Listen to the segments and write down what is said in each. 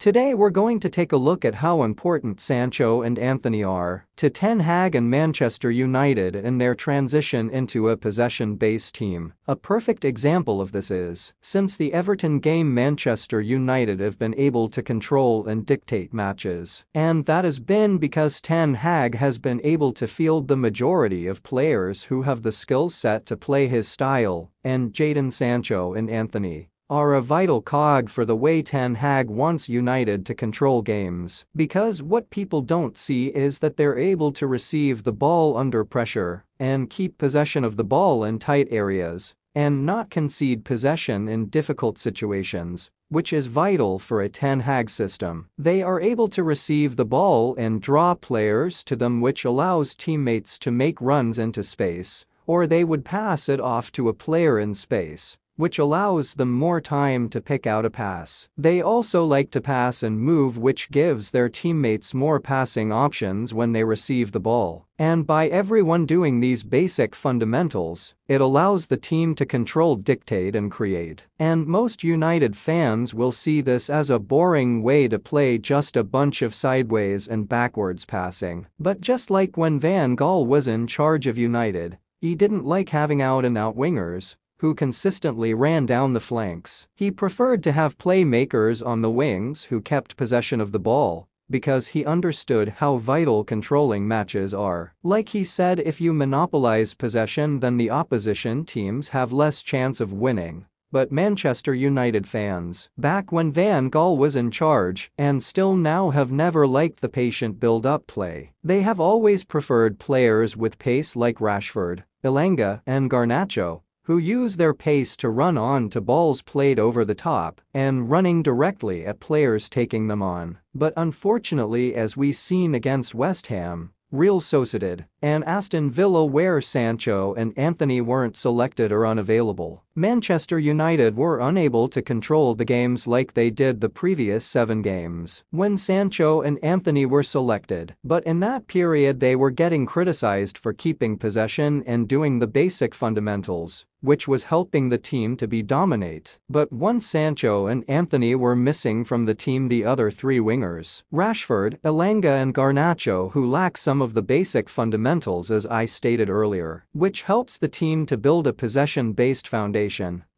Today we're going to take a look at how important Sancho and Anthony are to Ten Hag and Manchester United in their transition into a possession-based team. A perfect example of this is, since the Everton game, Manchester United have been able to control and dictate matches. And that has been because Ten Hag has been able to field the majority of players who have the skill set to play his style, and Jadon Sancho and Anthony are a vital cog for the way Ten Hag wants United to control games, because what people don't see is that they're able to receive the ball under pressure and keep possession of the ball in tight areas and not concede possession in difficult situations, which is vital for a Ten Hag system. They are able to receive the ball and draw players to them, which allows teammates to make runs into space, or they would pass it off to a player in space, which allows them more time to pick out a pass. They also like to pass and move, which gives their teammates more passing options when they receive the ball. And by everyone doing these basic fundamentals, it allows the team to control, dictate and create. And most United fans will see this as a boring way to play, just a bunch of sideways and backwards passing. But just like when Van Gaal was in charge of United, he didn't like having out-and-out wingers who consistently ran down the flanks. He preferred to have playmakers on the wings who kept possession of the ball, because he understood how vital controlling matches are. Like he said, if you monopolize possession, then the opposition teams have less chance of winning. But Manchester United fans, back when Van Gaal was in charge, and still now, have never liked the patient build-up play. They have always preferred players with pace like Rashford, Elanga and Garnacho, who use their pace to run on to balls played over the top and running directly at players taking them on. But unfortunately, as we've seen against West Ham, Real Sociedad, and Aston Villa, where Sancho and Anthony weren't selected or unavailable, Manchester United were unable to control the games like they did the previous 7 games when Sancho and Anthony were selected. But in that period they were getting criticized for keeping possession and doing the basic fundamentals, which was helping the team to be dominate. But once Sancho and Anthony were missing from the team, the other 3 wingers, Rashford, Elanga and Garnacho, who lack some of the basic fundamentals as I stated earlier, which helps the team to build a possession-based foundation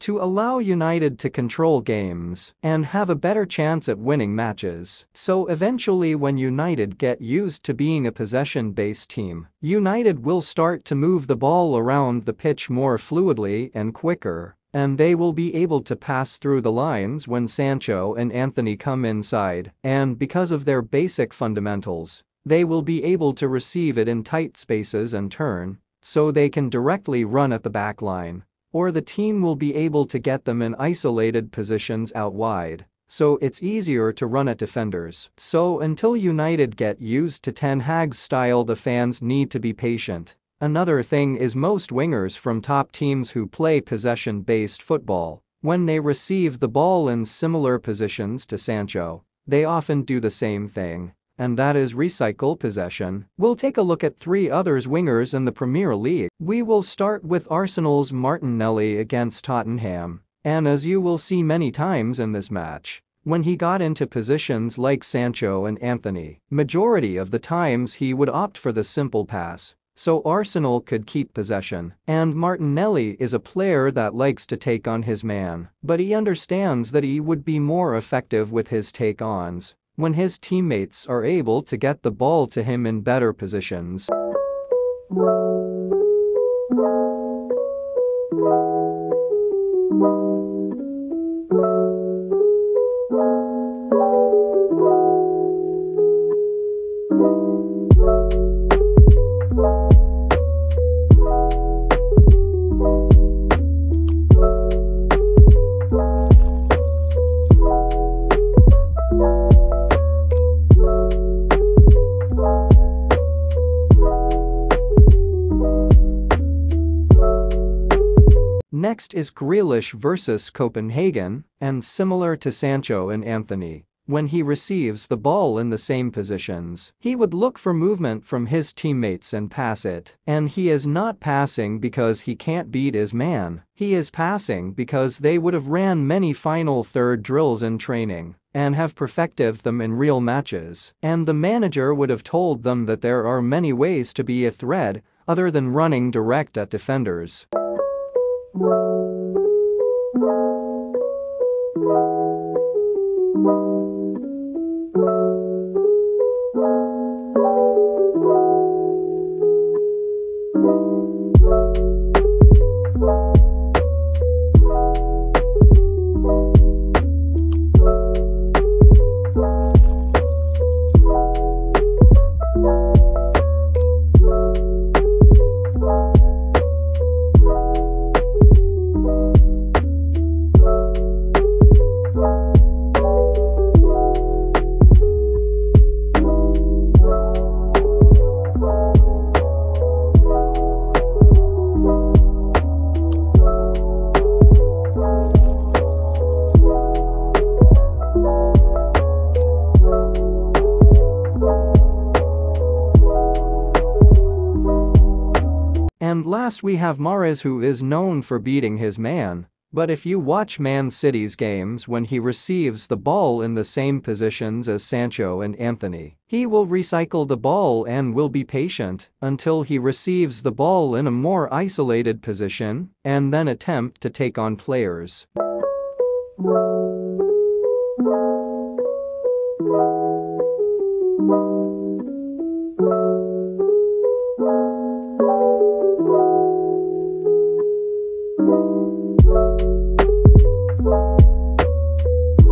to allow United to control games and have a better chance at winning matches. So eventually, when United get used to being a possession-based team, United will start to move the ball around the pitch more fluidly and quicker, and they will be able to pass through the lines when Sancho and Anthony come inside, and because of their basic fundamentals, they will be able to receive it in tight spaces and turn, so they can directly run at the back line, or the team will be able to get them in isolated positions out wide, so it's easier to run at defenders. So until United get used to Ten Hag's style, the fans need to be patient. Another thing is, most wingers from top teams who play possession-based football, when they receive the ball in similar positions to Sancho, they often do the same thing, and that is recycle possession. We'll take a look at 3 others wingers in the Premier League. We will start with Arsenal's Martinelli against Tottenham, and as you will see many times in this match, when he got into positions like Sancho and Anthony, majority of the times he would opt for the simple pass, so Arsenal could keep possession. And Martinelli is a player that likes to take on his man, but he understands that he would be more effective with his take-ons when his teammates are able to get the ball to him in better positions. Next is Grealish versus Copenhagen, and similar to Sancho and Anthony, when he receives the ball in the same positions, he would look for movement from his teammates and pass it. And he is not passing because he can't beat his man, he is passing because they would have ran many final third drills in training, and have perfected them in real matches. And the manager would have told them that there are many ways to be a threat other than running direct at defenders. And last we have Mahrez, who is known for beating his man. But if you watch Man City's games, when he receives the ball in the same positions as Sancho and Anthony, he will recycle the ball and will be patient until he receives the ball in a more isolated position and then attempt to take on players.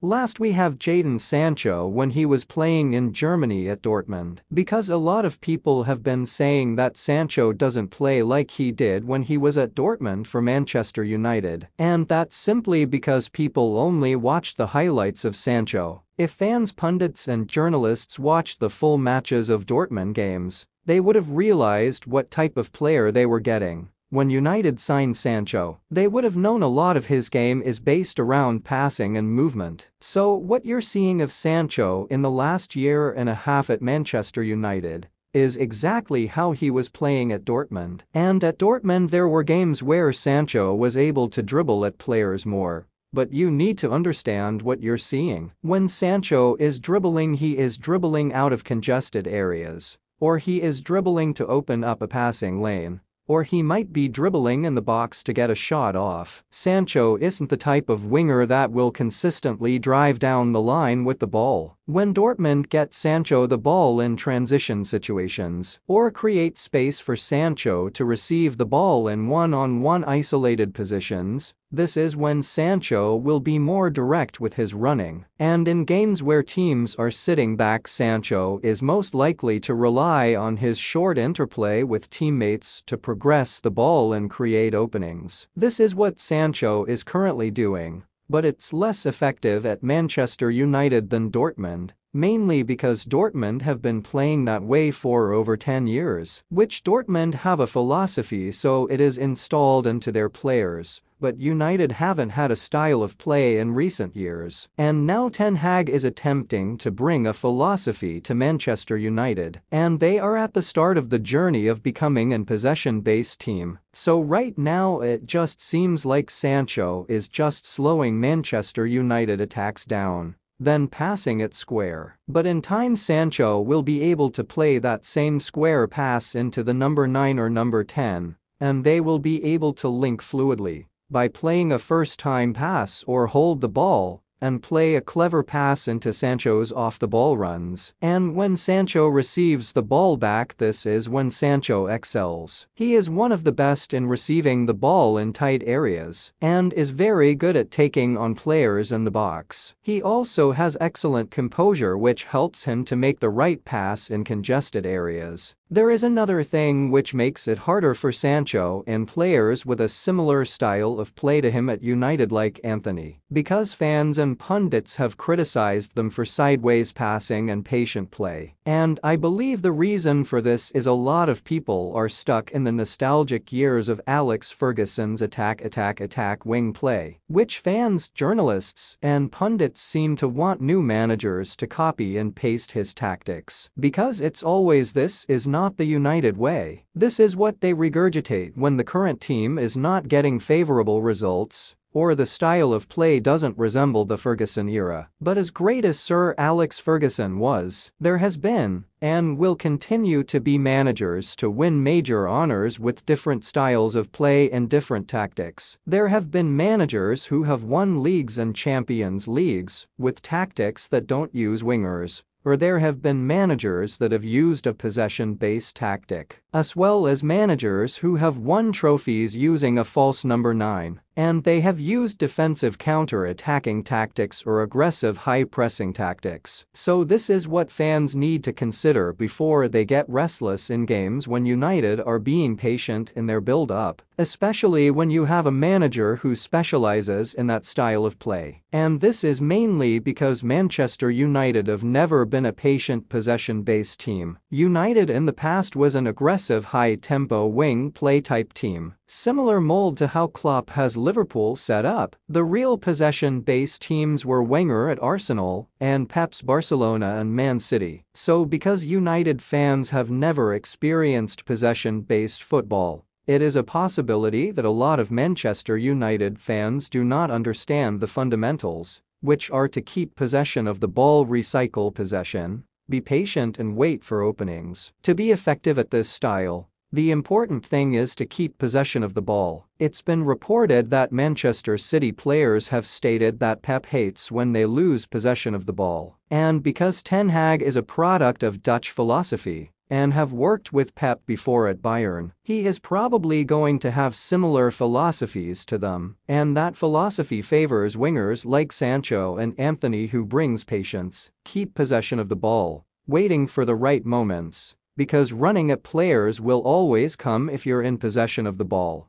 Last we have Jadon Sancho when he was playing in Germany at Dortmund, because a lot of people have been saying that Sancho doesn't play like he did when he was at Dortmund for Manchester United, and that's simply because people only watch the highlights of Sancho. If fans, pundits and journalists watched the full matches of Dortmund games, they would have realized what type of player they were getting. When United signed Sancho, they would have known a lot of his game is based around passing and movement. So what you're seeing of Sancho in the last year and a half at Manchester United is exactly how he was playing at Dortmund. And at Dortmund there were games where Sancho was able to dribble at players more. But you need to understand what you're seeing. When Sancho is dribbling, he is dribbling out of congested areas, or he is dribbling to open up a passing lane, or he might be dribbling in the box to get a shot off. Sancho isn't the type of winger that will consistently drive down the line with the ball. When Dortmund get Sancho the ball in transition situations, or create space for Sancho to receive the ball in one-on-one isolated positions, this is when Sancho will be more direct with his running. And in games where teams are sitting back, Sancho is most likely to rely on his short interplay with teammates to progress the ball and create openings. This is what Sancho is currently doing, but it's less effective at Manchester United than Dortmund, mainly because Dortmund have been playing that way for over 10 years, which Dortmund have a philosophy, so it is installed into their players. But United haven't had a style of play in recent years, and now Ten Hag is attempting to bring a philosophy to Manchester United, and they are at the start of the journey of becoming an possession-based team. So right now it just seems like Sancho is just slowing Manchester United attacks down, then passing it square. But in time Sancho will be able to play that same square pass into the number 9 or number 10, and they will be able to link fluidly by playing a first-time pass or hold the ball and play a clever pass into Sancho's off-the-ball runs. And when Sancho receives the ball back, this is when Sancho excels. He is one of the best in receiving the ball in tight areas and is very good at taking on players in the box. He also has excellent composure, which helps him to make the right pass in congested areas. There is another thing which makes it harder for Sancho and players with a similar style of play to him at United like Anthony, because fans and pundits have criticized them for sideways passing and patient play. And I believe the reason for this is a lot of people are stuck in the nostalgic years of Alex Ferguson's attack wing play, which fans, journalists, and pundits seem to want new managers to copy and paste his tactics, because it's always this is not the United way. This is what they regurgitate when the current team is not getting favorable results or the style of play doesn't resemble the Ferguson era. But as great as Sir Alex Ferguson was, there has been, and will continue to be, managers to win major honors with different styles of play and different tactics. There have been managers who have won leagues and Champions Leagues with tactics that don't use wingers. Or there have been managers that have used a possession-based tactic, as well as managers who have won trophies using a false number 9, and they have used defensive counter-attacking tactics or aggressive high-pressing tactics. So this is what fans need to consider before they get restless in games when United are being patient in their build-up, especially when you have a manager who specializes in that style of play. And this is mainly because Manchester United have never been a patient possession-based team. United in the past was an aggressive high-tempo wing play type team, similar mold to how Klopp has Liverpool set up. The real possession-based teams were Wenger at Arsenal and Pep's Barcelona and Man City. So because United fans have never experienced possession-based football, it is a possibility that a lot of Manchester United fans do not understand the fundamentals, which are to keep possession of the ball, recycle possession, be patient and wait for openings. To be effective at this style, the important thing is to keep possession of the ball. It's been reported that Manchester City players have stated that Pep hates when they lose possession of the ball. And because Ten Hag is a product of Dutch philosophy and have worked with Pep before at Bayern, he is probably going to have similar philosophies to them, and that philosophy favors wingers like Sancho and Anthony who brings patience, keep possession of the ball, waiting for the right moments, because running at players will always come if you're in possession of the ball.